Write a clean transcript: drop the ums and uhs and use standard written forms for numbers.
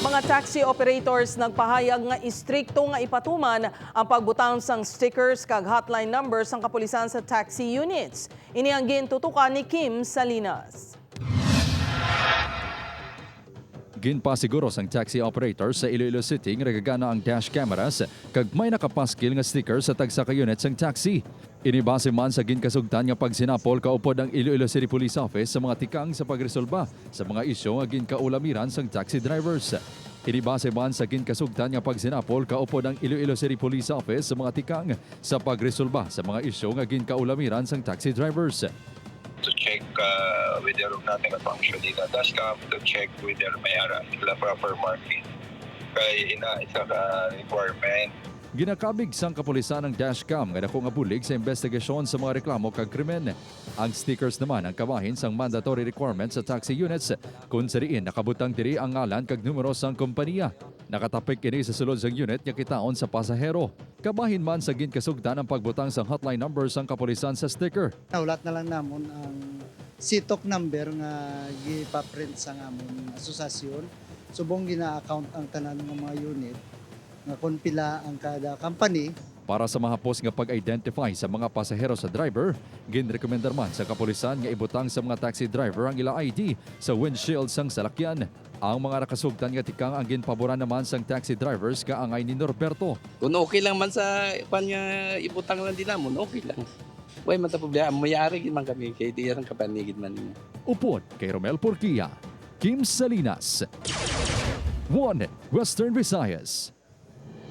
Mga taxi operators nagpahayag nga istrikto nga ipatuman ang pagbutang sang stickers kag hotline numbers sang kapulisan sa taxi units. Ini ang gintutukan ni Kim Salinas. Ginpasiguro sang taxi operator sa Iloilo City nga nagagana ang dash cameras kag may nakapaskil nga sticker sa tagsa ka unit sang taxi. Inibase man sa ginkasugtan nga pagsinapol kaupod ang Iloilo City Police Office sa mga tikang sa pagresolba sa mga isyu nga ginkaulamiran sang taxi drivers. Inibase man sa ginkasugtan nga pagsinapol kaupod ang Iloilo City Police Office sa mga tikang sa pagresolba sa mga isyu nga ginkaulamiran sang taxi drivers. To check whether natin function dito. Dashcam to check whether may ara sila proper marking. Kaya isa ka requirement. Ginakabig sang kapulisan ng dashcam nga dako nga bulig sa investigasyon sa mga reklamo kag krimen. Ang stickers naman ang kabahin sang mandatory requirements sa taxi units kung sariin nakabutang diri ang ngalan kag numero sang kompanya. Nakatapik kini sa sulod sang unit nga kitaon sa pasahero. Kabahin man sa ginkasugdan ang pagbutang sang hotline numbers sang kapulisan sa sticker. Naulat na lang namon ang sitok number nga gipaprint sa amon asosasyon. Subong gina-account ang tanan ng mga unit nga kung pila ang kada company. Para sa mahapos nga pag-identify sa mga pasahero sa driver, ginrekomendar man sa kapulisan nga ibutang sa mga taxi driver ang ila ID sa windshield sang salakyan. Ang mga nakasugtan nga tikang ang ginpaboran naman sang taxi drivers kaangay ni Norberto. Kung okay lang man sa kanya ibutang lang din namon, okay lang. Way man ta problema, mayari gid man kami kay diyan kapanigid man. Upod kay Romel Porquia, Kim Salinas, One Western Visayas.